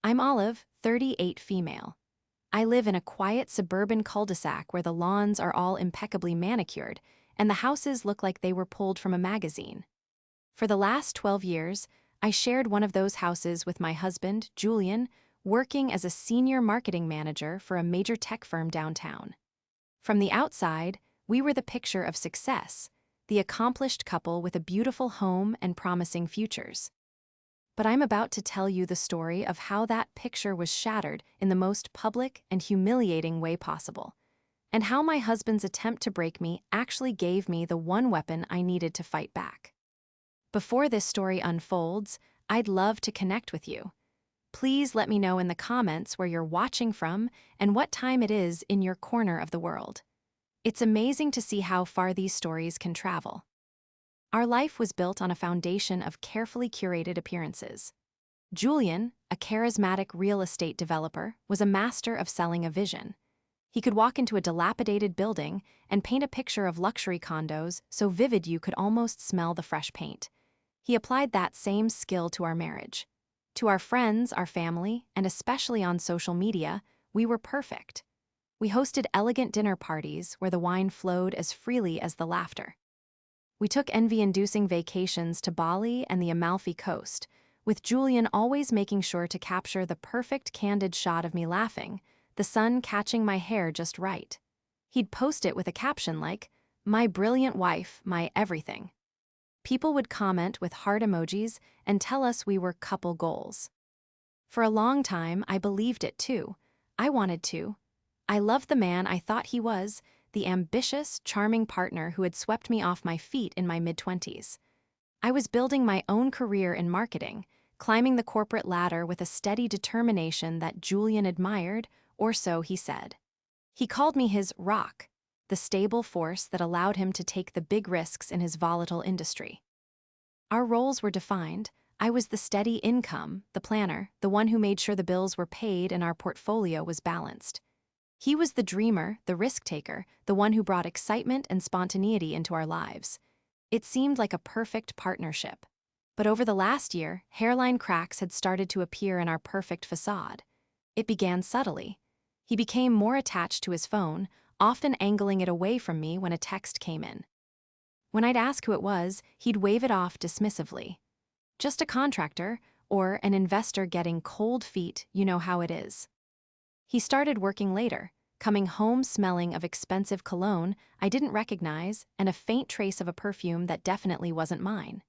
I'm Olive, 38 female. I live in a quiet suburban cul-de-sac where the lawns are all impeccably manicured and the houses look like they were pulled from a magazine. For the last 12 years, I shared one of those houses with my husband, Julian, working as a senior marketing manager for a major tech firm downtown. From the outside, we were the picture of success, the accomplished couple with a beautiful home and promising futures. But I'm about to tell you the story of how that picture was shattered in the most public and humiliating way possible, and how my husband's attempt to break me actually gave me the one weapon I needed to fight back. Before this story unfolds, I'd love to connect with you. Please let me know in the comments where you're watching from and what time it is in your corner of the world. It's amazing to see how far these stories can travel. Our life was built on a foundation of carefully curated appearances. Julian, a charismatic real estate developer, was a master of selling a vision. He could walk into a dilapidated building and paint a picture of luxury condos so vivid you could almost smell the fresh paint. He applied that same skill to our marriage. To our friends, our family, and especially on social media, we were perfect. We hosted elegant dinner parties where the wine flowed as freely as the laughter. We took envy-inducing vacations to Bali and the Amalfi Coast, with Julian always making sure to capture the perfect candid shot of me laughing, the sun catching my hair just right. He'd post it with a caption like, "My brilliant wife, my everything." People would comment with heart emojis and tell us we were couple goals. For a long time, I believed it too. I wanted to. I loved the man I thought he was, the ambitious, charming partner who had swept me off my feet in my mid-20s. I was building my own career in marketing, climbing the corporate ladder with a steady determination that Julian admired, or so he said. He called me his rock, the stable force that allowed him to take the big risks in his volatile industry. Our roles were defined. I was the steady income, the planner, the one who made sure the bills were paid and our portfolio was balanced. He was the dreamer, the risk-taker, the one who brought excitement and spontaneity into our lives. It seemed like a perfect partnership. But over the last year, hairline cracks had started to appear in our perfect facade. It began subtly. He became more attached to his phone, often angling it away from me when a text came in. When I'd ask who it was, he'd wave it off dismissively. Just a contractor, or an investor getting cold feet, you know how it is. He started working later, coming home smelling of expensive cologne I didn't recognize and a faint trace of a perfume that definitely wasn't mine.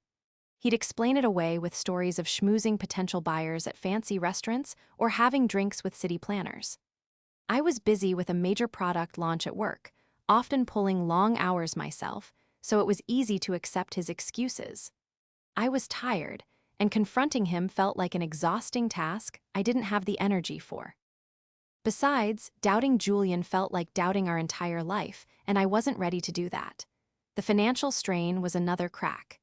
He'd explain it away with stories of schmoozing potential buyers at fancy restaurants or having drinks with city planners. I was busy with a major product launch at work, often pulling long hours myself, so it was easy to accept his excuses. I was tired, and confronting him felt like an exhausting task I didn't have the energy for. Besides, doubting Julian felt like doubting our entire life, and I wasn't ready to do that. The financial strain was another crack.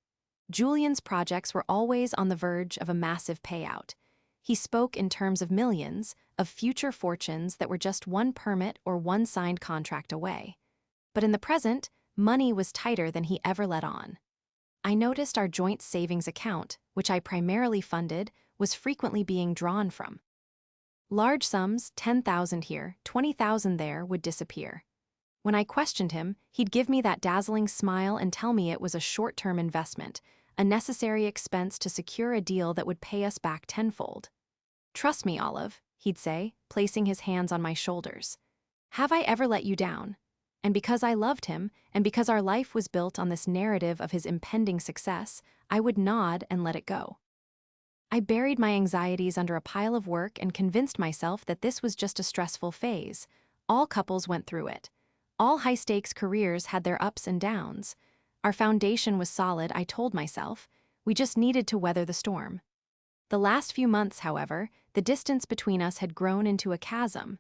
Julian's projects were always on the verge of a massive payout. He spoke in terms of millions, of future fortunes that were just one permit or one signed contract away. But in the present, money was tighter than he ever let on. I noticed our joint savings account, which I primarily funded, was frequently being drawn from. Large sums, 10,000 here, 20,000 there, would disappear. When I questioned him, he'd give me that dazzling smile and tell me it was a short-term investment, a necessary expense to secure a deal that would pay us back tenfold. "Trust me, Olive," he'd say, placing his hands on my shoulders. "Have I ever let you down?" And because I loved him, and because our life was built on this narrative of his impending success, I would nod and let it go. I buried my anxieties under a pile of work and convinced myself that this was just a stressful phase. All couples went through it. All high-stakes careers had their ups and downs. Our foundation was solid, I told myself. We just needed to weather the storm. The last few months, however, the distance between us had grown into a chasm.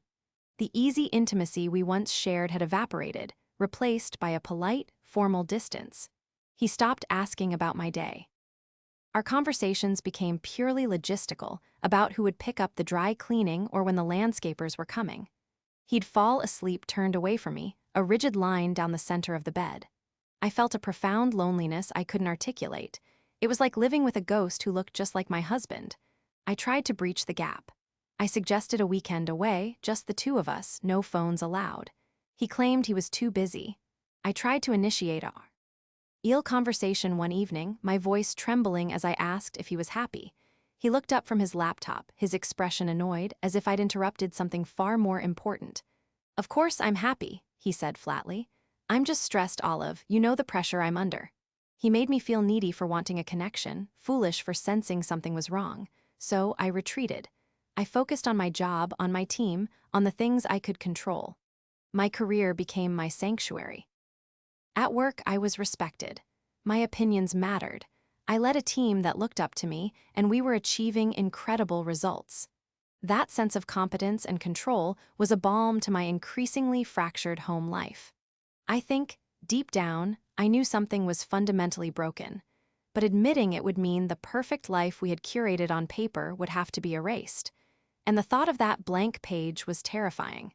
The easy intimacy we once shared had evaporated, replaced by a polite, formal distance. He stopped asking about my day. Our conversations became purely logistical, about who would pick up the dry cleaning or when the landscapers were coming. He'd fall asleep turned away from me, a rigid line down the center of the bed. I felt a profound loneliness I couldn't articulate. It was like living with a ghost who looked just like my husband. I tried to breach the gap. I suggested a weekend away, just the two of us, no phones allowed. He claimed he was too busy. I tried to initiate a ill conversation one evening, my voice trembling as I asked if he was happy. He looked up from his laptop, his expression annoyed, as if I'd interrupted something far more important. "Of course I'm happy," he said flatly. "I'm just stressed, Olive. You know the pressure I'm under." He made me feel needy for wanting a connection, foolish for sensing something was wrong. So I retreated. I focused on my job, on my team, on the things I could control. My career became my sanctuary. At work, I was respected. My opinions mattered. I led a team that looked up to me, and we were achieving incredible results. That sense of competence and control was a balm to my increasingly fractured home life. I think, deep down, I knew something was fundamentally broken, but admitting it would mean the perfect life we had curated on paper would have to be erased, and the thought of that blank page was terrifying.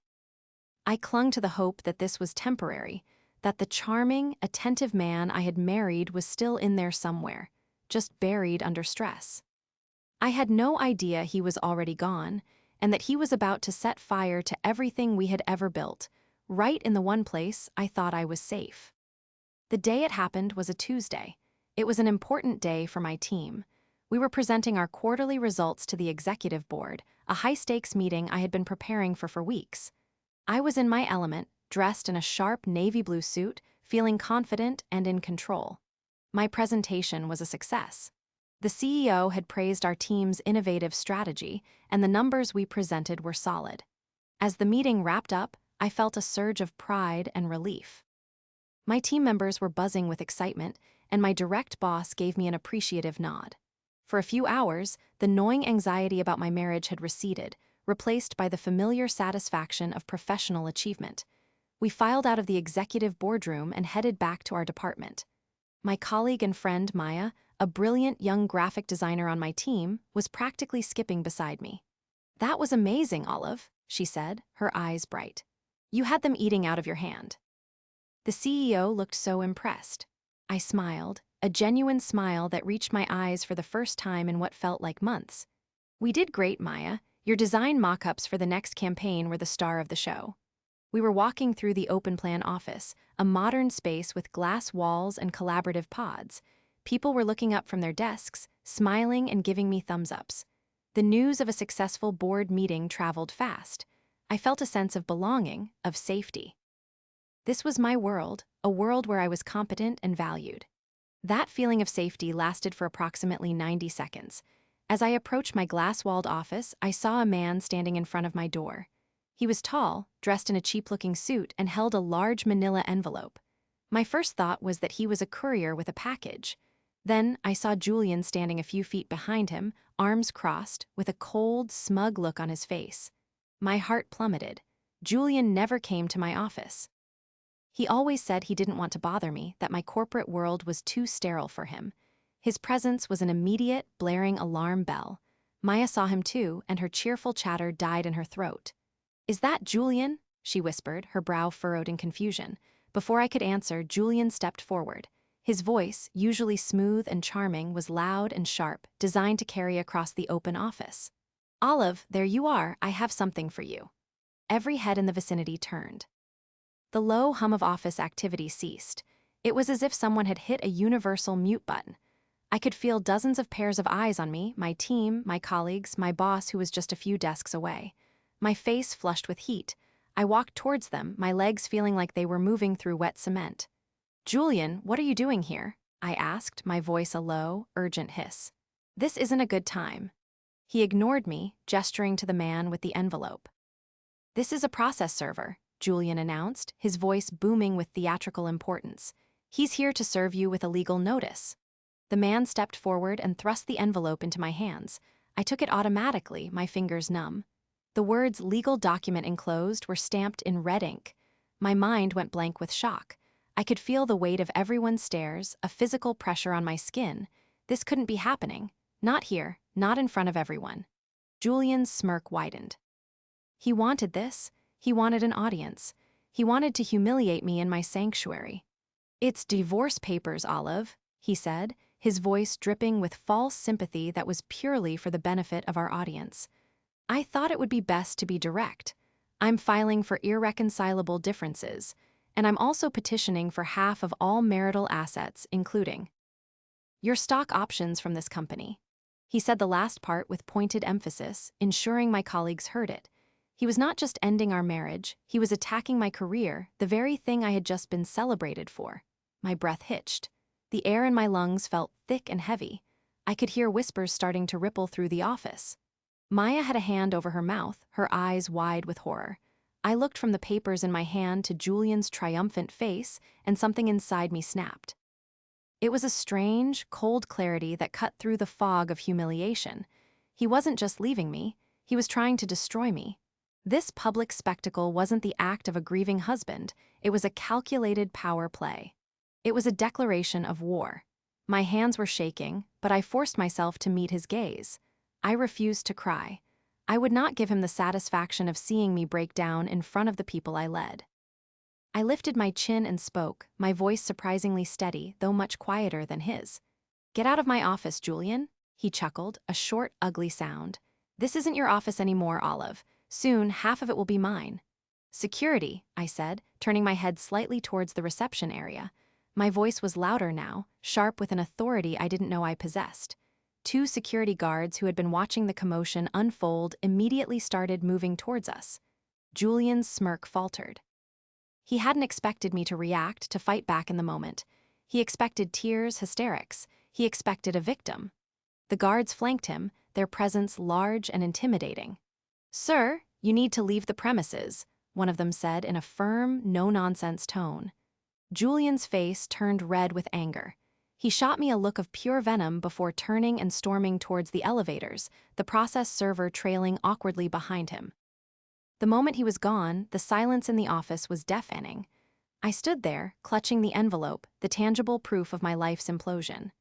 I clung to the hope that this was temporary, that the charming, attentive man I had married was still in there somewhere, just buried under stress. I had no idea he was already gone, and that he was about to set fire to everything we had ever built, right in the one place I thought I was safe. The day it happened was a Tuesday. It was an important day for my team. We were presenting our quarterly results to the executive board, a high-stakes meeting I had been preparing for weeks. I was in my element, dressed in a sharp navy blue suit, feeling confident and in control. My presentation was a success. The CEO had praised our team's innovative strategy, and the numbers we presented were solid. As the meeting wrapped up, I felt a surge of pride and relief. My team members were buzzing with excitement, and my direct boss gave me an appreciative nod. For a few hours, the gnawing anxiety about my marriage had receded, replaced by the familiar satisfaction of professional achievement. We filed out of the executive boardroom and headed back to our department. My colleague and friend Maya, a brilliant young graphic designer on my team, was practically skipping beside me. "That was amazing, Olive," she said, her eyes bright. "You had them eating out of your hand." The CEO looked so impressed. I smiled, a genuine smile that reached my eyes for the first time in what felt like months. "We did great, Maya. Your design mock-ups for the next campaign were the star of the show." We were walking through the open-plan office, a modern space with glass walls and collaborative pods. People were looking up from their desks, smiling and giving me thumbs-ups. The news of a successful board meeting traveled fast. I felt a sense of belonging, of safety. This was my world, a world where I was competent and valued. That feeling of safety lasted for approximately 90 seconds. As I approached my glass-walled office, I saw a man standing in front of my door. He was tall, dressed in a cheap-looking suit, and held a large manila envelope. My first thought was that he was a courier with a package. Then I saw Julian standing a few feet behind him, arms crossed, with a cold, smug look on his face. My heart plummeted. Julian never came to my office. He always said he didn't want to bother me, that my corporate world was too sterile for him. His presence was an immediate, blaring alarm bell. Maya saw him too, and her cheerful chatter died in her throat. "Is that Julian?" she whispered, her brow furrowed in confusion. Before I could answer, Julian stepped forward. His voice, usually smooth and charming, was loud and sharp, designed to carry across the open office. "Olive, there you are. I have something for you." Every head in the vicinity turned. The low hum of office activity ceased. It was as if someone had hit a universal mute button. I could feel dozens of pairs of eyes on me, my team, my colleagues, my boss who was just a few desks away. My face flushed with heat. I walked towards them, my legs feeling like they were moving through wet cement. "Julian, what are you doing here?" I asked, my voice a low, urgent hiss. "This isn't a good time." He ignored me, gesturing to the man with the envelope. "This is a process server," Julian announced, his voice booming with theatrical importance. "He's here to serve you with a legal notice." The man stepped forward and thrust the envelope into my hands. I took it automatically, my fingers numb. The words "legal document enclosed" were stamped in red ink. My mind went blank with shock. I could feel the weight of everyone's stares, a physical pressure on my skin. This couldn't be happening. Not here, not in front of everyone. Julian's smirk widened. He wanted this. He wanted an audience. He wanted to humiliate me in my sanctuary. "It's divorce papers, Olive," he said, his voice dripping with false sympathy that was purely for the benefit of our audience. I thought it would be best to be direct. I'm filing for irreconcilable differences, and I'm also petitioning for half of all marital assets, including your stock options from this company. He said the last part with pointed emphasis, ensuring my colleagues heard it. He was not just ending our marriage, he was attacking my career, the very thing I had just been celebrated for. My breath hitched. The air in my lungs felt thick and heavy. I could hear whispers starting to ripple through the office. Maya had a hand over her mouth, her eyes wide with horror. I looked from the papers in my hand to Julian's triumphant face, and something inside me snapped. It was a strange, cold clarity that cut through the fog of humiliation. He wasn't just leaving me, he was trying to destroy me. This public spectacle wasn't the act of a grieving husband, it was a calculated power play. It was a declaration of war. My hands were shaking, but I forced myself to meet his gaze. I refused to cry. I would not give him the satisfaction of seeing me break down in front of the people I led. I lifted my chin and spoke, my voice surprisingly steady, though much quieter than his. "Get out of my office, Julian," he chuckled, a short, ugly sound. "This isn't your office anymore, Olive. Soon, half of it will be mine." "Security," I said, turning my head slightly towards the reception area. My voice was louder now, sharp with an authority I didn't know I possessed. Two security guards who had been watching the commotion unfold immediately started moving towards us. Julian's smirk faltered. He hadn't expected me to react, to fight back in the moment. He expected tears, hysterics. He expected a victim. The guards flanked him, their presence large and intimidating. "Sir, you need to leave the premises," one of them said in a firm, no-nonsense tone. Julian's face turned red with anger. He shot me a look of pure venom before turning and storming towards the elevators, the process server trailing awkwardly behind him. The moment he was gone, the silence in the office was deafening. I stood there, clutching the envelope, the tangible proof of my life's implosion.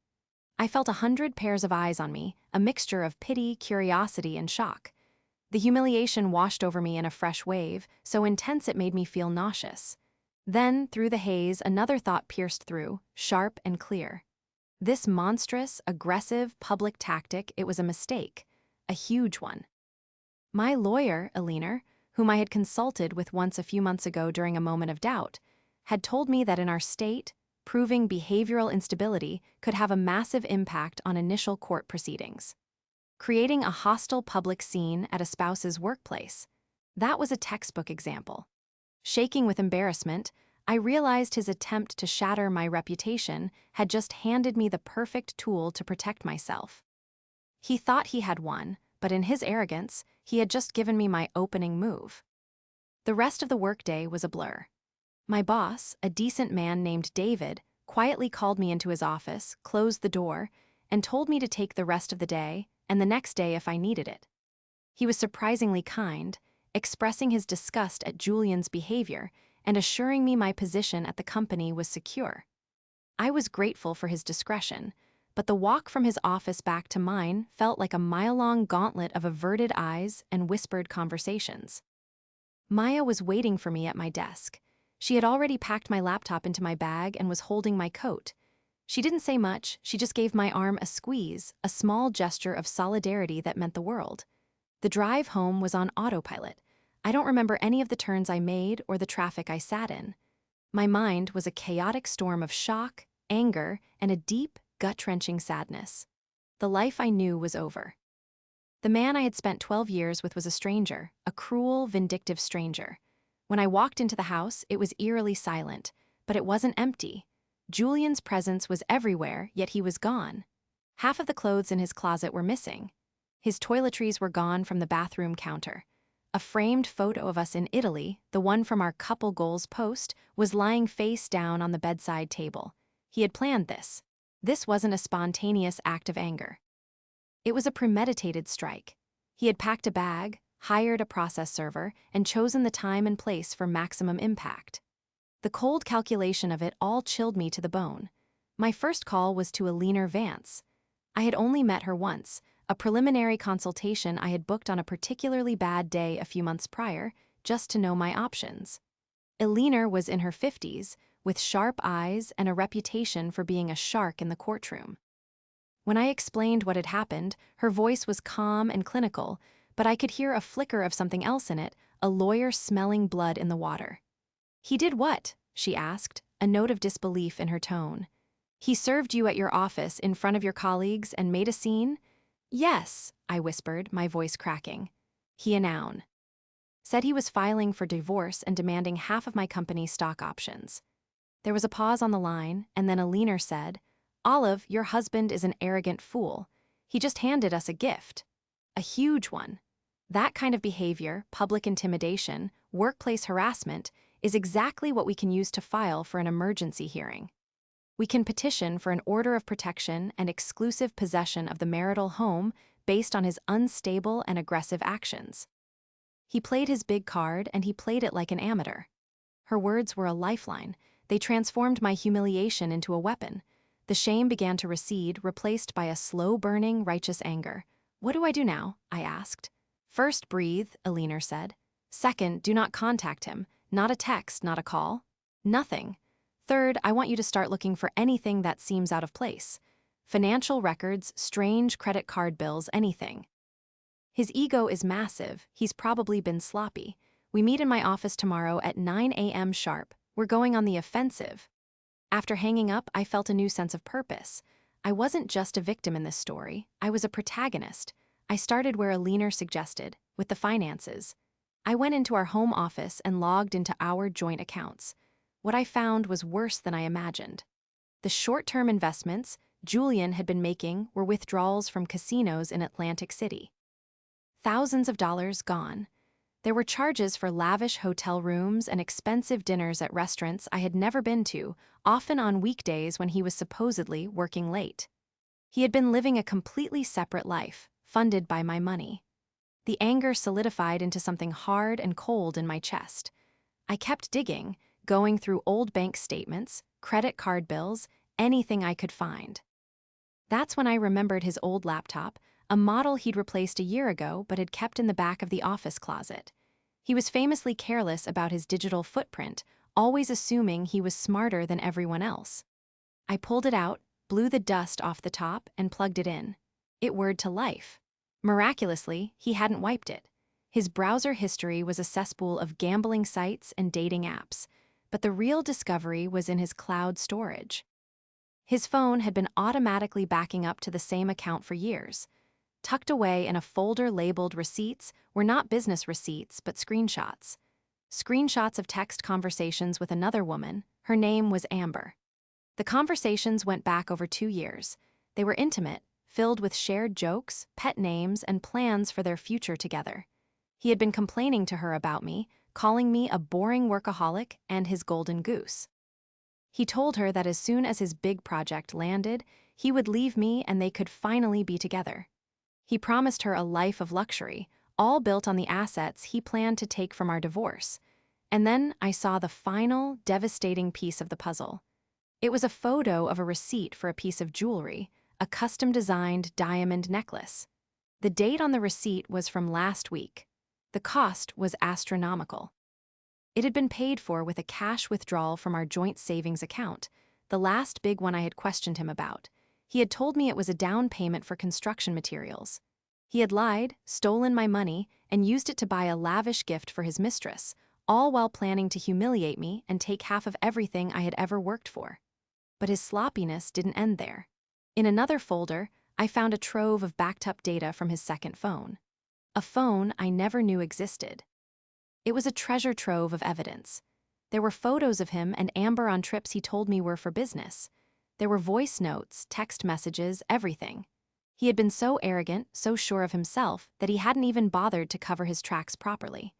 I felt 100 pairs of eyes on me, a mixture of pity, curiosity, and shock. The humiliation washed over me in a fresh wave, so intense it made me feel nauseous. Then, through the haze, another thought pierced through, sharp and clear. This monstrous, aggressive, public tactic, it was a mistake. A huge one. My lawyer, Alina, whom I had consulted with once a few months ago during a moment of doubt, had told me that in our state, proving behavioral instability could have a massive impact on initial court proceedings. Creating a hostile public scene at a spouse's workplace. That was a textbook example. Shaking with embarrassment, I realized his attempt to shatter my reputation had just handed me the perfect tool to protect myself. He thought he had won, but in his arrogance, he had just given me my opening move. The rest of the workday was a blur. My boss, a decent man named David, quietly called me into his office, closed the door, and told me to take the rest of the day, and the next day if I needed it. He was surprisingly kind, expressing his disgust at Julian's behavior and assuring me my position at the company was secure. I was grateful for his discretion, but the walk from his office back to mine felt like a mile-long gauntlet of averted eyes and whispered conversations. Maya was waiting for me at my desk. She had already packed my laptop into my bag and was holding my coat. She didn't say much, she just gave my arm a squeeze, a small gesture of solidarity that meant the world. The drive home was on autopilot. I don't remember any of the turns I made or the traffic I sat in. My mind was a chaotic storm of shock, anger, and a deep, gut-wrenching sadness. The life I knew was over. The man I had spent 12 years with was a stranger, a cruel, vindictive stranger. When I walked into the house, it was eerily silent, but it wasn't empty. Julian's presence was everywhere, yet he was gone. Half of the clothes in his closet were missing. His toiletries were gone from the bathroom counter. A framed photo of us in Italy, the one from our couple goals post, was lying face down on the bedside table. He had planned this. This wasn't a spontaneous act of anger. It was a premeditated strike. He had packed a bag, hired a process server, and chosen the time and place for maximum impact. The cold calculation of it all chilled me to the bone. My first call was to Alina Vance. I had only met her once, a preliminary consultation I had booked on a particularly bad day a few months prior, just to know my options. Alina was in her 50s, with sharp eyes and a reputation for being a shark in the courtroom. When I explained what had happened, her voice was calm and clinical, but I could hear a flicker of something else in it, a lawyer smelling blood in the water. "He did what?" she asked, a note of disbelief in her tone. "He served you at your office in front of your colleagues and made a scene?" "Yes," I whispered, my voice cracking. "He a noun. Said he was filing for divorce and demanding half of my company's stock options." There was a pause on the line, and then a leaner said, "Olive, your husband is an arrogant fool. He just handed us a gift. A huge one. That kind of behavior, public intimidation, workplace harassment, is exactly what we can use to file for an emergency hearing. We can petition for an order of protection and exclusive possession of the marital home based on his unstable and aggressive actions." He played his big card, and he played it like an amateur. Her words were a lifeline. They transformed my humiliation into a weapon. The shame began to recede, replaced by a slow-burning, righteous anger. "What do I do now?" I asked. "First, breathe," a leaner said. "Second, do not contact him. Not a text, not a call. Nothing. Third, I want you to start looking for anything that seems out of place. Financial records, strange credit card bills, anything. His ego is massive. He's probably been sloppy. We meet in my office tomorrow at 9 a.m. sharp. We're going on the offensive." After hanging up, I felt a new sense of purpose. I wasn't just a victim in this story. I was a protagonist. I started where a leaner suggested, with the finances. I went into our home office and logged into our joint accounts. What I found was worse than I imagined. The short-term investments Julian had been making were withdrawals from casinos in Atlantic City. Thousands of dollars gone. There were charges for lavish hotel rooms and expensive dinners at restaurants I had never been to, often on weekdays when he was supposedly working late. He had been living a completely separate life, funded by my money. The anger solidified into something hard and cold in my chest. I kept digging, going through old bank statements, credit card bills, anything I could find. That's when I remembered his old laptop, a model he'd replaced a year ago but had kept in the back of the office closet. He was famously careless about his digital footprint, always assuming he was smarter than everyone else. I pulled it out, blew the dust off the top, and plugged it in. It whirred to life. Miraculously, he hadn't wiped it. His browser history was a cesspool of gambling sites and dating apps, but the real discovery was in his cloud storage. His phone had been automatically backing up to the same account for years. Tucked away in a folder labeled receipts were not business receipts, but screenshots. Screenshots of text conversations with another woman. Her name was Amber. The conversations went back over 2 years. They were intimate, filled with shared jokes, pet names, and plans for their future together. He had been complaining to her about me, calling me a boring workaholic and his golden goose. He told her that as soon as his big project landed, he would leave me and they could finally be together. He promised her a life of luxury, all built on the assets he planned to take from our divorce. And then I saw the final, devastating piece of the puzzle. It was a photo of a receipt for a piece of jewelry, a custom-designed diamond necklace. The date on the receipt was from last week. The cost was astronomical. It had been paid for with a cash withdrawal from our joint savings account, the last big one I had questioned him about. He had told me it was a down payment for construction materials. He had lied, stolen my money, and used it to buy a lavish gift for his mistress, all while planning to humiliate me and take half of everything I had ever worked for. But his sloppiness didn't end there. In another folder, I found a trove of backed-up data from his second phone. A phone I never knew existed. It was a treasure trove of evidence. There were photos of him and Amber on trips he told me were for business. There were voice notes, text messages, everything. He had been so arrogant, so sure of himself, that he hadn't even bothered to cover his tracks properly.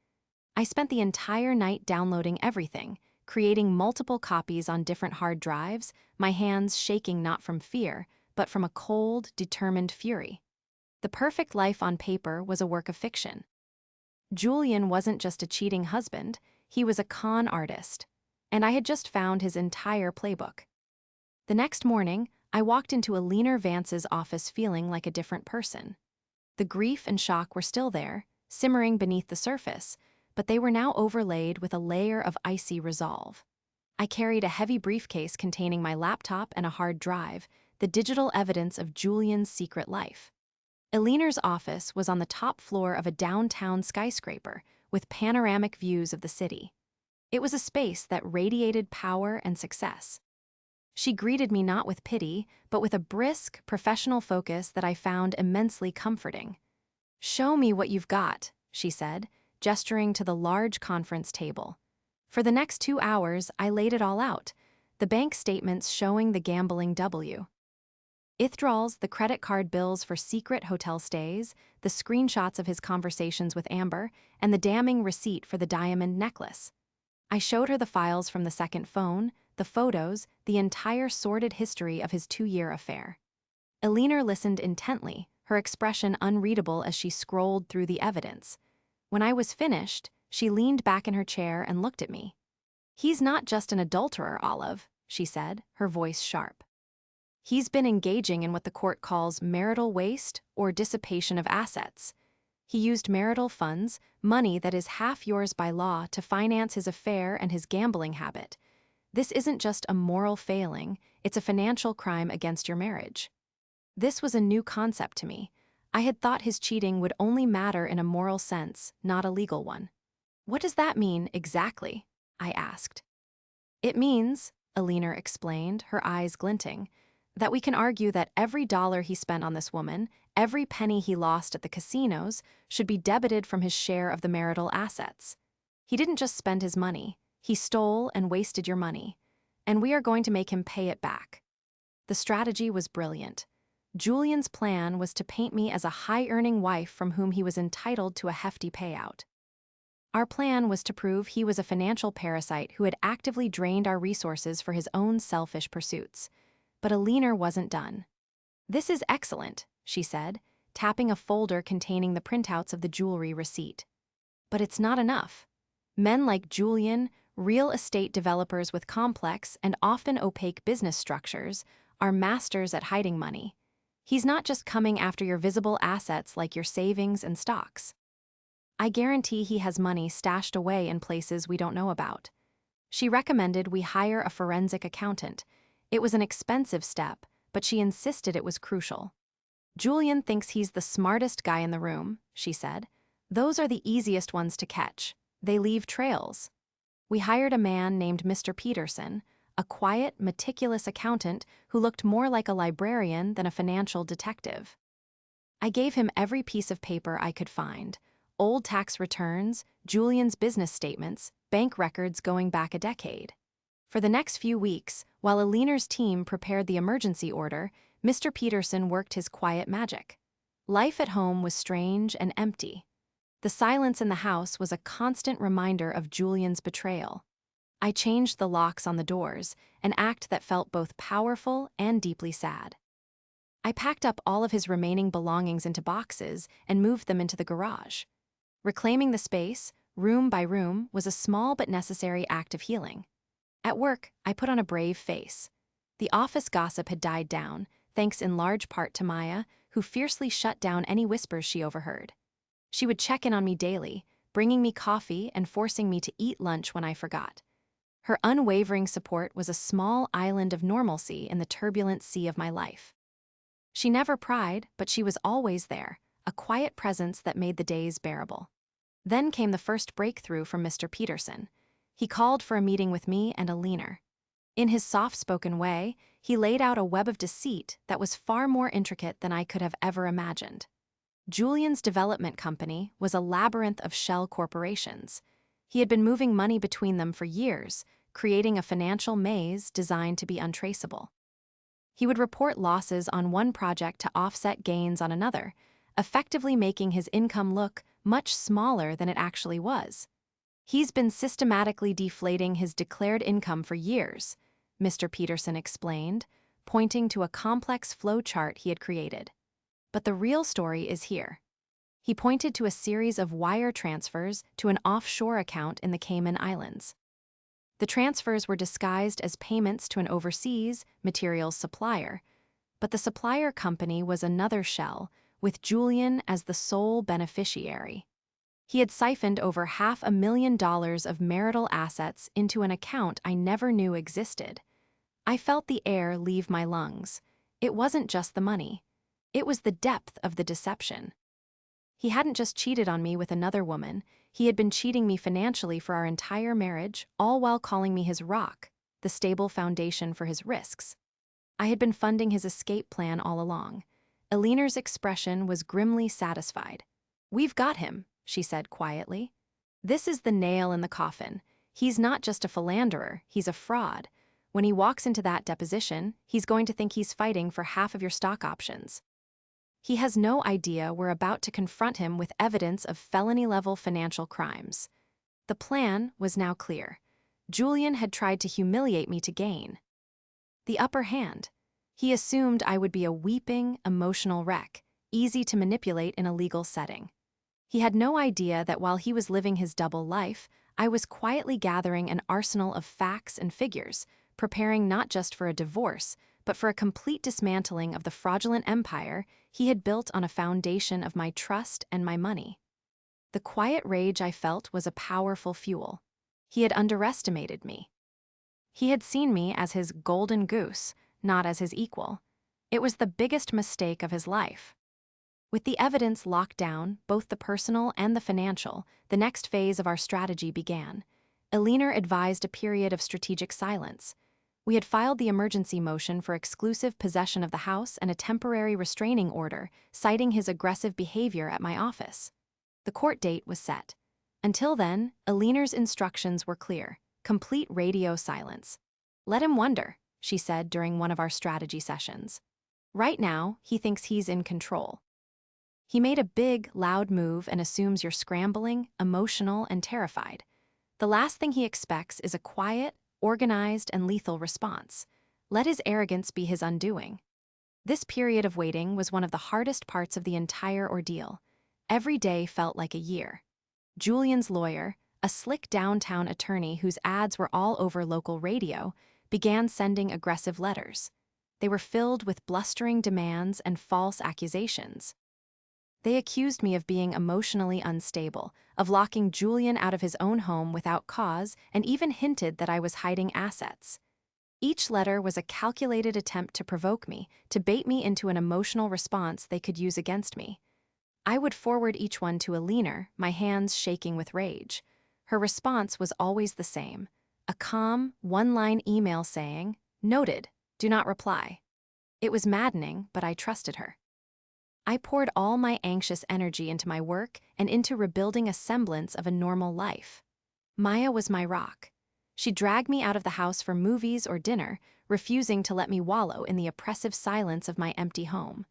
I spent the entire night downloading everything, creating multiple copies on different hard drives, my hands shaking not from fear, but from a cold, determined fury. The perfect life on paper was a work of fiction. Julian wasn't just a cheating husband, he was a con artist. And I had just found his entire playbook. The next morning, I walked into a leaner Vance's office feeling like a different person. The grief and shock were still there, simmering beneath the surface, but they were now overlaid with a layer of icy resolve. I carried a heavy briefcase containing my laptop and a hard drive, the digital evidence of Julian's secret life. Elinor's office was on the top floor of a downtown skyscraper with panoramic views of the city. It was a space that radiated power and success. She greeted me not with pity, but with a brisk, professional focus that I found immensely comforting. "Show me what you've got," she said, gesturing to the large conference table. For the next 2 hours, I laid it all out, the bank statements showing the gambling withdrawals, the credit card bills for secret hotel stays, the screenshots of his conversations with Amber, and the damning receipt for the diamond necklace. I showed her the files from the second phone, the photos, the entire sordid history of his 2-year affair. Elinor listened intently, her expression unreadable as she scrolled through the evidence. When I was finished, she leaned back in her chair and looked at me. "He's not just an adulterer, Olive," she said, her voice sharp. "He's been engaging in what the court calls marital waste or dissipation of assets. He used marital funds, money that is half yours by law, to finance his affair and his gambling habit. This isn't just a moral failing, it's a financial crime against your marriage." This was a new concept to me. I had thought his cheating would only matter in a moral sense, not a legal one. "What does that mean, exactly?" I asked. "It means," Elinor explained, her eyes glinting, "that we can argue that every dollar he spent on this woman, every penny he lost at the casinos, should be debited from his share of the marital assets. He didn't just spend his money, he stole and wasted your money, and we are going to make him pay it back." The strategy was brilliant. Julian's plan was to paint me as a high-earning wife from whom he was entitled to a hefty payout. Our plan was to prove he was a financial parasite who had actively drained our resources for his own selfish pursuits. But Elinor wasn't done. "This is excellent," she said, tapping a folder containing the printouts of the jewelry receipt. "But it's not enough. Men like Julian, real estate developers with complex and often opaque business structures, are masters at hiding money. He's not just coming after your visible assets like your savings and stocks. I guarantee he has money stashed away in places we don't know about." She recommended we hire a forensic accountant. It was an expensive step, but she insisted it was crucial. "Julian thinks he's the smartest guy in the room," she said. "Those are the easiest ones to catch. They leave trails." We hired a man named Mr. Peterson, a quiet, meticulous accountant who looked more like a librarian than a financial detective. I gave him every piece of paper I could find: old tax returns, Julian's business statements, bank records going back a decade. For the next few weeks, while Elinor's team prepared the emergency order, Mr. Peterson worked his quiet magic. Life at home was strange and empty. The silence in the house was a constant reminder of Julian's betrayal. I changed the locks on the doors, an act that felt both powerful and deeply sad. I packed up all of his remaining belongings into boxes and moved them into the garage. Reclaiming the space, room by room, was a small but necessary act of healing. At work, I put on a brave face. The office gossip had died down, thanks in large part to Maya, who fiercely shut down any whispers she overheard. She would check in on me daily, bringing me coffee and forcing me to eat lunch when I forgot. Her unwavering support was a small island of normalcy in the turbulent sea of my life. She never pried, but she was always there, a quiet presence that made the days bearable. Then came the first breakthrough from Mr. Peterson. He called for a meeting with me and Elinor. In his soft-spoken way, he laid out a web of deceit that was far more intricate than I could have ever imagined. Julian's development company was a labyrinth of shell corporations. He had been moving money between them for years, creating a financial maze designed to be untraceable. He would report losses on one project to offset gains on another, effectively making his income look much smaller than it actually was. "He's been systematically deflating his declared income for years," Mr. Peterson explained, pointing to a complex flowchart he had created. "But the real story is here." He pointed to a series of wire transfers to an offshore account in the Cayman Islands. The transfers were disguised as payments to an overseas materials supplier, but the supplier company was another shell, with Julian as the sole beneficiary. He had siphoned over $500,000 of marital assets into an account I never knew existed. I felt the air leave my lungs. It wasn't just the money. It was the depth of the deception. He hadn't just cheated on me with another woman, he had been cheating me financially for our entire marriage, all while calling me his rock, the stable foundation for his risks. I had been funding his escape plan all along. Elinor's expression was grimly satisfied. "We've got him," she said quietly. "This is the nail in the coffin. He's not just a philanderer, he's a fraud. When he walks into that deposition, he's going to think he's fighting for half of your stock options. He has no idea we're about to confront him with evidence of felony-level financial crimes." The plan was now clear. Julian had tried to humiliate me to gain the upper hand. He assumed I would be a weeping, emotional wreck, easy to manipulate in a legal setting. He had no idea that while he was living his double life, I was quietly gathering an arsenal of facts and figures, preparing not just for a divorce, but for a complete dismantling of the fraudulent empire he had built on a foundation of my trust and my money. The quiet rage I felt was a powerful fuel. He had underestimated me. He had seen me as his golden goose, not as his equal. It was the biggest mistake of his life. With the evidence locked down, both the personal and the financial, the next phase of our strategy began. Elinor advised a period of strategic silence. We had filed the emergency motion for exclusive possession of the house and a temporary restraining order, citing his aggressive behavior at my office. The court date was set. Until then, Elinor's instructions were clear: complete radio silence. "Let him wonder," she said during one of our strategy sessions. "Right now, he thinks he's in control. He made a big, loud move and assumes you're scrambling, emotional, and terrified. The last thing he expects is a quiet, organized, and lethal response. Let his arrogance be his undoing." This period of waiting was one of the hardest parts of the entire ordeal. Every day felt like a year. Julian's lawyer, a slick downtown attorney whose ads were all over local radio, began sending aggressive letters. They were filled with blustering demands and false accusations. They accused me of being emotionally unstable, of locking Julian out of his own home without cause, and even hinted that I was hiding assets. Each letter was a calculated attempt to provoke me, to bait me into an emotional response they could use against me. I would forward each one to Elinor, my hands shaking with rage. Her response was always the same: a calm, one-line email saying, "Noted, do not reply." It was maddening, but I trusted her. I poured all my anxious energy into my work and into rebuilding a semblance of a normal life. Maya was my rock. She dragged me out of the house for movies or dinner, refusing to let me wallow in the oppressive silence of my empty home.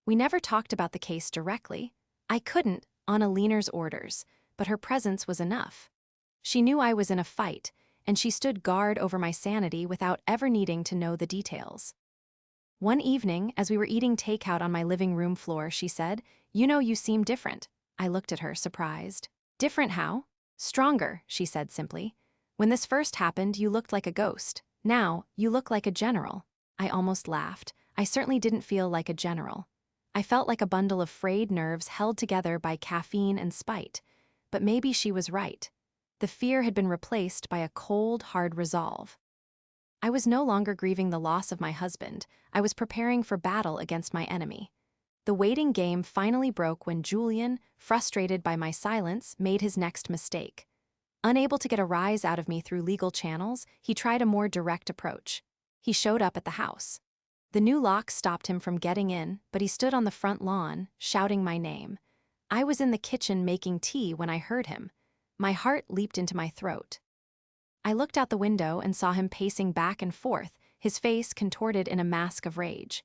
We never talked about the case directly. I couldn't, on Elinor's orders, but her presence was enough. She knew I was in a fight, and she stood guard over my sanity without ever needing to know the details. One evening, as we were eating takeout on my living room floor, she said, "You know, you seem different." I looked at her, surprised. "Different how?" "Stronger," she said simply. "When this first happened, you looked like a ghost. Now, you look like a general." I almost laughed. I certainly didn't feel like a general. I felt like a bundle of frayed nerves held together by caffeine and spite. But maybe she was right. The fear had been replaced by a cold, hard resolve. I was no longer grieving the loss of my husband. I was preparing for battle against my enemy. The waiting game finally broke when Julian, frustrated by my silence, made his next mistake. Unable to get a rise out of me through legal channels, he tried a more direct approach. He showed up at the house. The new lock stopped him from getting in, but he stood on the front lawn, shouting my name. I was in the kitchen making tea when I heard him. My heart leaped into my throat. I looked out the window and saw him pacing back and forth, his face contorted in a mask of rage.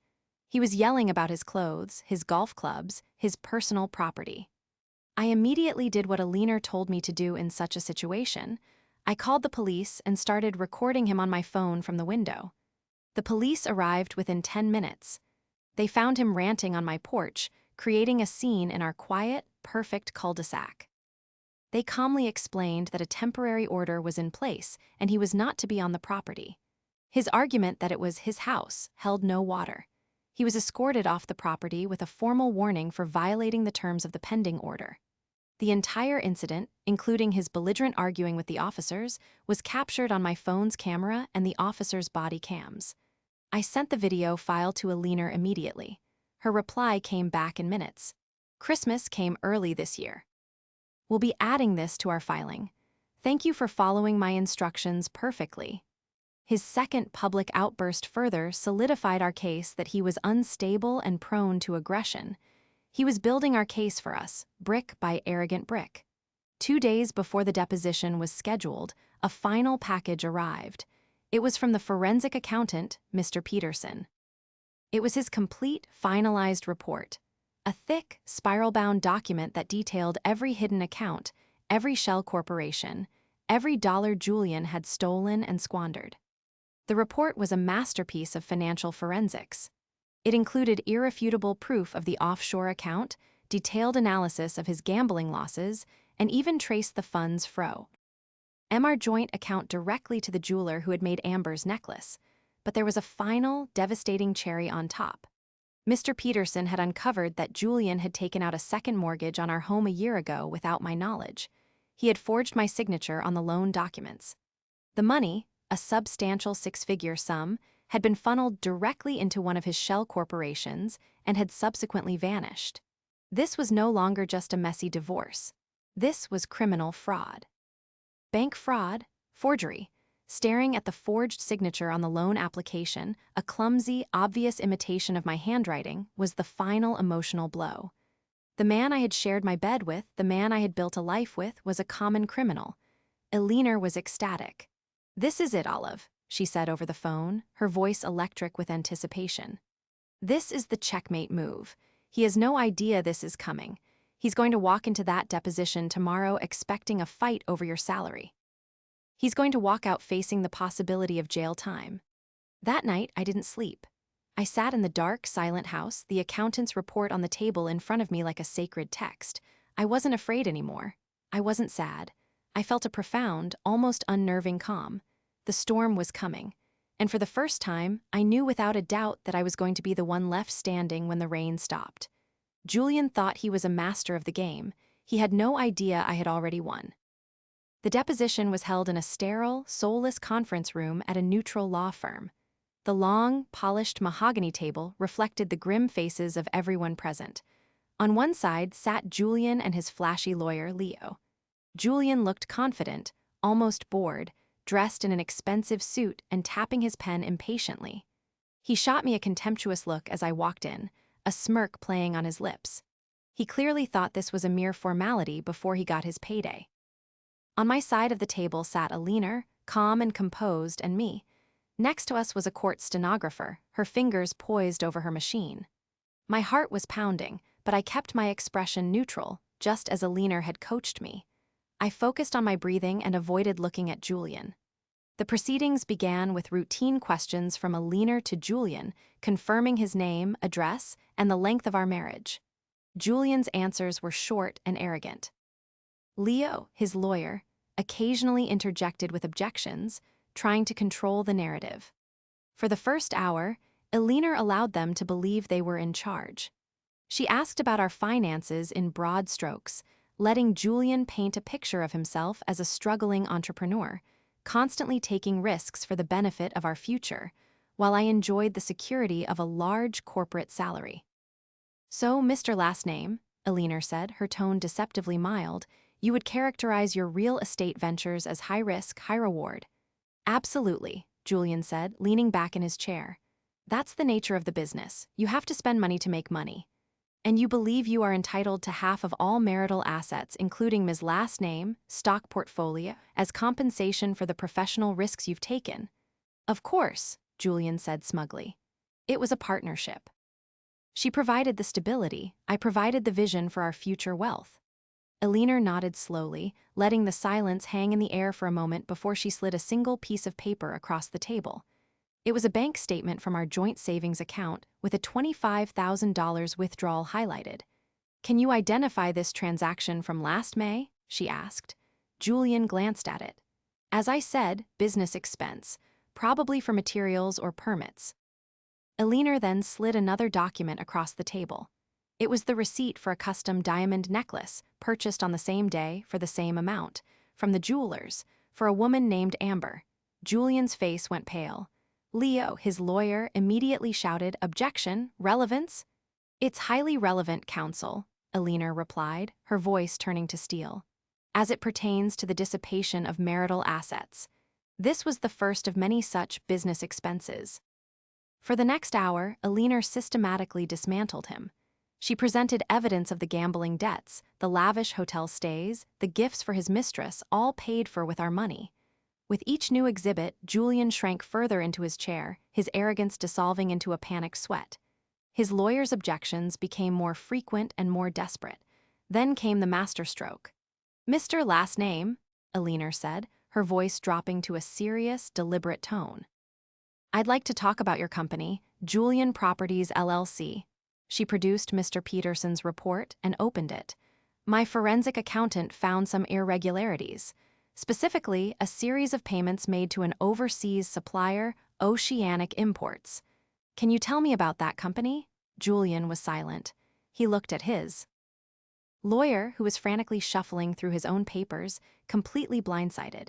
He was yelling about his clothes, his golf clubs, his personal property. I immediately did what Elinor told me to do in such a situation. I called the police and started recording him on my phone from the window. The police arrived within 10 minutes. They found him ranting on my porch, creating a scene in our quiet, perfect cul-de-sac. They calmly explained that a temporary order was in place and he was not to be on the property. His argument that it was his house held no water. He was escorted off the property with a formal warning for violating the terms of the pending order. The entire incident, including his belligerent arguing with the officers, was captured on my phone's camera and the officers' body cams. I sent the video file to Elinor immediately. Her reply came back in minutes. Christmas came early this year. We'll be adding this to our filing. Thank you for following my instructions perfectly. His second public outburst further solidified our case that he was unstable and prone to aggression. He was building our case for us, brick by arrogant brick. 2 days before the deposition was scheduled, a final package arrived. It was from the forensic accountant, Mr. Peterson. It was his complete, finalized report. A thick, spiral-bound document that detailed every hidden account, every shell corporation, every dollar Julian had stolen and squandered. The report was a masterpiece of financial forensics. It included irrefutable proof of the offshore account, detailed analysis of his gambling losses, and even traced the funds fro. Our joint account directly to the jeweler who had made Amber's necklace. But there was a final, devastating cherry on top. Mr. Peterson had uncovered that Julian had taken out a second mortgage on our home a year ago without my knowledge. He had forged my signature on the loan documents. The money, a substantial 6-figure sum, had been funneled directly into one of his shell corporations and had subsequently vanished. This was no longer just a messy divorce. This was criminal fraud. Bank fraud, forgery. Staring at the forged signature on the loan application, a clumsy, obvious imitation of my handwriting, was the final emotional blow. The man I had shared my bed with, the man I had built a life with, was a common criminal. Eleanor was ecstatic. "This is it, Olive," she said over the phone, her voice electric with anticipation. "This is the checkmate move. He has no idea this is coming. He's going to walk into that deposition tomorrow expecting a fight over your salary. He's going to walk out facing the possibility of jail time." That night, I didn't sleep. I sat in the dark, silent house, the accountant's report on the table in front of me like a sacred text. I wasn't afraid anymore. I wasn't sad. I felt a profound, almost unnerving calm. The storm was coming. And for the first time, I knew without a doubt that I was going to be the one left standing when the rain stopped. Julian thought he was a master of the game. He had no idea I had already won. The deposition was held in a sterile, soulless conference room at a neutral law firm. The long, polished mahogany table reflected the grim faces of everyone present. On one side sat Julian and his flashy lawyer, Leo. Julian looked confident, almost bored, dressed in an expensive suit and tapping his pen impatiently. He shot me a contemptuous look as I walked in, a smirk playing on his lips. He clearly thought this was a mere formality before he got his payday. On my side of the table sat Eleanor, calm and composed, and me. Next to us was a court stenographer, her fingers poised over her machine. My heart was pounding, but I kept my expression neutral, just as Eleanor had coached me. I focused on my breathing and avoided looking at Julian. The proceedings began with routine questions from Eleanor to Julian, confirming his name, address, and the length of our marriage. Julian's answers were short and arrogant. Leo, his lawyer, occasionally interjected with objections, trying to control the narrative. For the first hour, Eleanor allowed them to believe they were in charge. She asked about our finances in broad strokes, letting Julian paint a picture of himself as a struggling entrepreneur, constantly taking risks for the benefit of our future, while I enjoyed the security of a large corporate salary. "So, Mr. Last Name," Eleanor said, her tone deceptively mild, "you would characterize your real estate ventures as high risk, high reward." "Absolutely," Julian said, leaning back in his chair. "That's the nature of the business. You have to spend money to make money. And you believe you are entitled to half of all marital assets, including Ms. Last Name, stock portfolio, as compensation for the professional risks you've taken." "Of course," Julian said smugly. "It was a partnership. She provided the stability, I provided the vision for our future wealth." Eleanor nodded slowly, letting the silence hang in the air for a moment before she slid a single piece of paper across the table. It was a bank statement from our joint savings account with a $25,000 withdrawal highlighted. "Can you identify this transaction from last May?" she asked. Julian glanced at it. "As I said, business expense, probably for materials or permits." Eleanor then slid another document across the table. It was the receipt for a custom diamond necklace, purchased on the same day for the same amount, from the jewelers, for a woman named Amber. Julian's face went pale. Leo, his lawyer, immediately shouted, "Objection, relevance." It's highly relevant, counsel, Alina replied, her voice turning to steel. As it pertains to the dissipation of marital assets. This was the first of many such business expenses. For the next hour, Alina systematically dismantled him. She presented evidence of the gambling debts, the lavish hotel stays, the gifts for his mistress, all paid for with our money. With each new exhibit, Julian shrank further into his chair, his arrogance dissolving into a panicked sweat. His lawyer's objections became more frequent and more desperate. Then came the masterstroke. "Mr. Last Name," Alina said, her voice dropping to a serious, deliberate tone. "I'd like to talk about your company, Julian Properties LLC." She produced Mr. Peterson's report and opened it. "My forensic accountant found some irregularities. Specifically, a series of payments made to an overseas supplier, Oceanic Imports. Can you tell me about that company?" Julian was silent. He looked at his lawyer, who was frantically shuffling through his own papers, completely blindsided.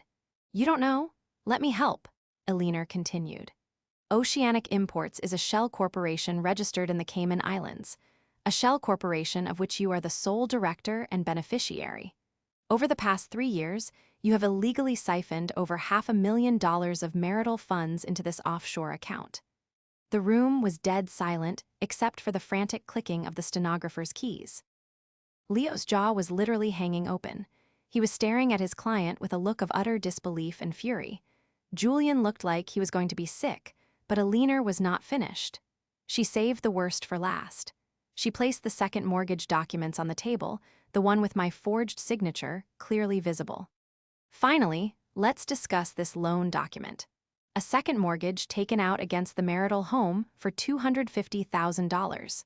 "You don't know? Let me help," Alina continued. "Oceanic Imports is a shell corporation registered in the Cayman Islands, a shell corporation of which you are the sole director and beneficiary. Over the past 3 years, you have illegally siphoned over $500,000 of marital funds into this offshore account." The room was dead silent, except for the frantic clicking of the stenographer's keys. Leo's jaw was literally hanging open. He was staring at his client with a look of utter disbelief and fury. Julian looked like he was going to be sick, but Alina was not finished. She saved the worst for last. She placed the second mortgage documents on the table, the one with my forged signature clearly visible. "Finally, let's discuss this loan document. A second mortgage taken out against the marital home for $250,000.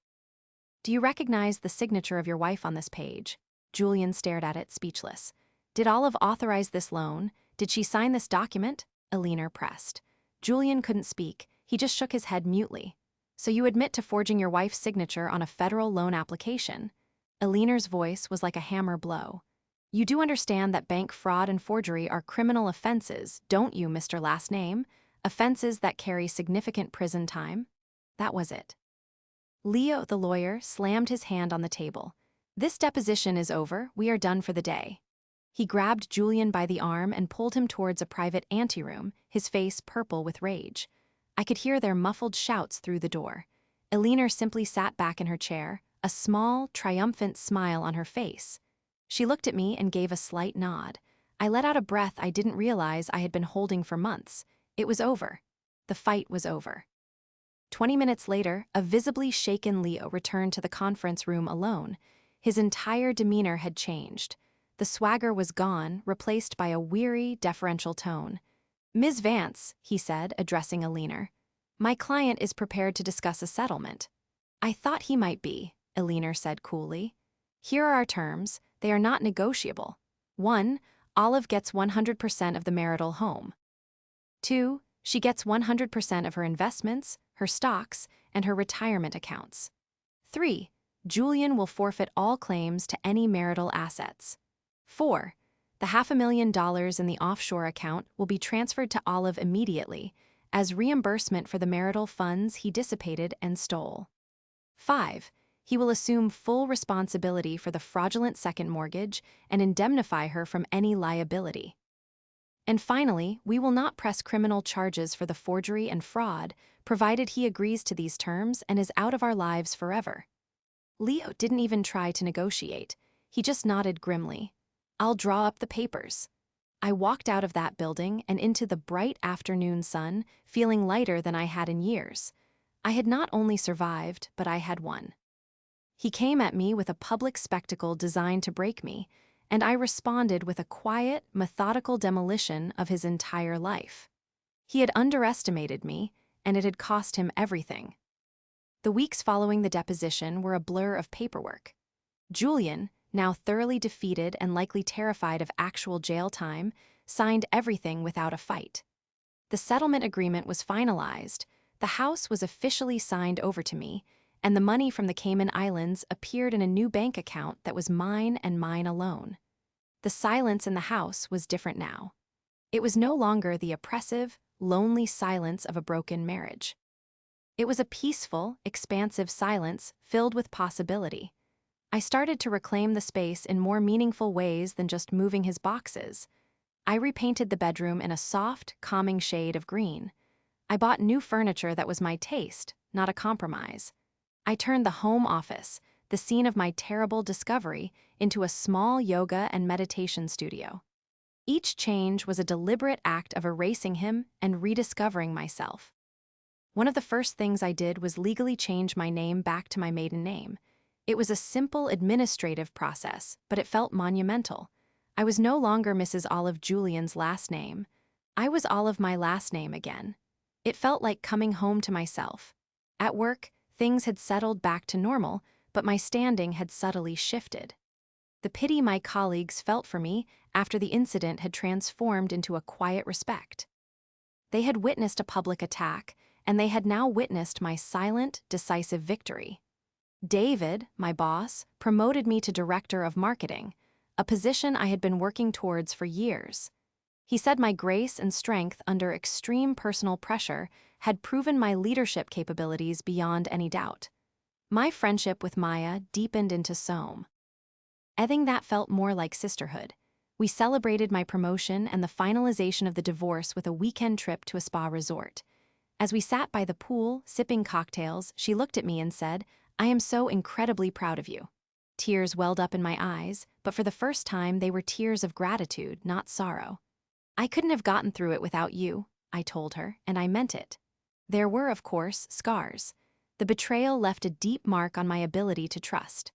Do you recognize the signature of your wife on this page?" Julian stared at it, speechless. "Did Olive authorize this loan? Did she sign this document?" Alina pressed. Julian couldn't speak. He just shook his head mutely. "So you admit to forging your wife's signature on a federal loan application?" Alina's voice was like a hammer blow. "You do understand that bank fraud and forgery are criminal offenses, don't you, Mr. Last Name? Offenses that carry significant prison time?" That was it. Leo, the lawyer, slammed his hand on the table. "This deposition is over. We are done for the day." He grabbed Julian by the arm and pulled him towards a private anteroom, his face purple with rage. I could hear their muffled shouts through the door. Alina simply sat back in her chair, a small, triumphant smile on her face. She looked at me and gave a slight nod. I let out a breath I didn't realize I had been holding for months. It was over. The fight was over. 20 minutes later, a visibly shaken Leo returned to the conference room alone. His entire demeanor had changed. The swagger was gone, replaced by a weary, deferential tone. "Ms. Vance," he said, addressing Alina, "my client is prepared to discuss a settlement." "I thought he might be," Alina said coolly. "Here are our terms. They are not negotiable. 1. Olive gets 100% of the marital home. 2. She gets 100% of her investments, her stocks, and her retirement accounts. 3. Julian will forfeit all claims to any marital assets. 4. The $500,000 in the offshore account will be transferred to Olive immediately as reimbursement for the marital funds he dissipated and stole. 5. He will assume full responsibility for the fraudulent second mortgage and indemnify her from any liability. And finally, we will not press criminal charges for the forgery and fraud, provided he agrees to these terms and is out of our lives forever." Leo didn't even try to negotiate. He just nodded grimly. "I'll draw up the papers." I walked out of that building and into the bright afternoon sun, feeling lighter than I had in years. I had not only survived, but I had won. He came at me with a public spectacle designed to break me, and I responded with a quiet, methodical demolition of his entire life. He had underestimated me, and it had cost him everything. The weeks following the deposition were a blur of paperwork. Julian, now thoroughly defeated and likely terrified of actual jail time, signed everything without a fight. The settlement agreement was finalized, the house was officially signed over to me, and the money from the Cayman Islands appeared in a new bank account that was mine and mine alone. The silence in the house was different now. It was no longer the oppressive, lonely silence of a broken marriage. It was a peaceful, expansive silence filled with possibility. I started to reclaim the space in more meaningful ways than just moving his boxes. I repainted the bedroom in a soft, calming shade of green. I bought new furniture that was my taste, not a compromise. I turned the home office, the scene of my terrible discovery, into a small yoga and meditation studio. Each change was a deliberate act of erasing him and rediscovering myself. One of the first things I did was legally change my name back to my maiden name. It was a simple administrative process, but it felt monumental. I was no longer Mrs. Olive Julian's last name. I was Olive my last name again. It felt like coming home to myself. At work, things had settled back to normal, but my standing had subtly shifted. The pity my colleagues felt for me after the incident had transformed into a quiet respect. They had witnessed a public attack, and they had now witnessed my silent, decisive victory. David, my boss, promoted me to director of marketing, a position I had been working towards for years. He said my grace and strength under extreme personal pressure had proven my leadership capabilities beyond any doubt. My friendship with Maya deepened into Somme. I think that felt more like sisterhood. We celebrated my promotion and the finalization of the divorce with a weekend trip to a spa resort. As we sat by the pool, sipping cocktails, she looked at me and said, "I am so incredibly proud of you." Tears welled up in my eyes, but for the first time they were tears of gratitude, not sorrow. "I couldn't have gotten through it without you," I told her, and I meant it. There were, of course, scars. The betrayal left a deep mark on my ability to trust.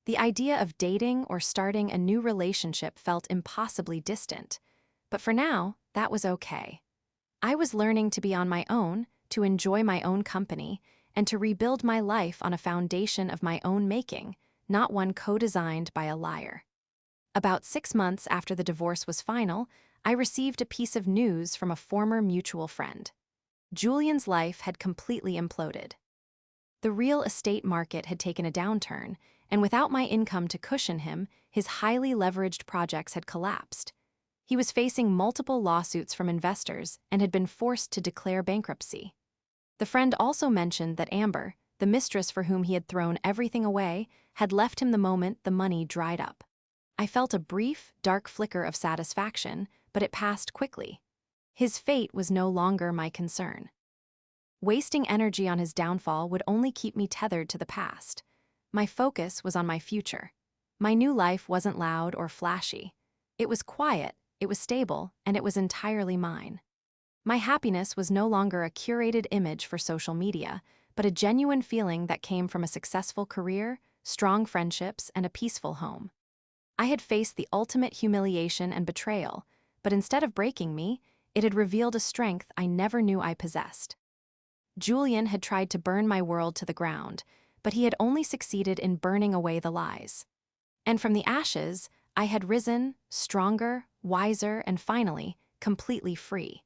The idea of dating or starting a new relationship felt impossibly distant. But for now, that was okay. I was learning to be on my own, to enjoy my own company, and to rebuild my life on a foundation of my own making, not one co-designed by a liar. About 6 months after the divorce was final, I received a piece of news from a former mutual friend. Julian's life had completely imploded. The real estate market had taken a downturn, and without my income to cushion him, his highly leveraged projects had collapsed. He was facing multiple lawsuits from investors and had been forced to declare bankruptcy. The friend also mentioned that Amber, the mistress for whom he had thrown everything away, had left him the moment the money dried up. I felt a brief, dark flicker of satisfaction, but it passed quickly. His fate was no longer my concern. Wasting energy on his downfall would only keep me tethered to the past. My focus was on my future. My new life wasn't loud or flashy. It was quiet, it was stable, and it was entirely mine. My happiness was no longer a curated image for social media, but a genuine feeling that came from a successful career, strong friendships, and a peaceful home. I had faced the ultimate humiliation and betrayal, but instead of breaking me, it had revealed a strength I never knew I possessed. Julian had tried to burn my world to the ground, but he had only succeeded in burning away the lies. And from the ashes, I had risen, stronger, wiser, and finally, completely free.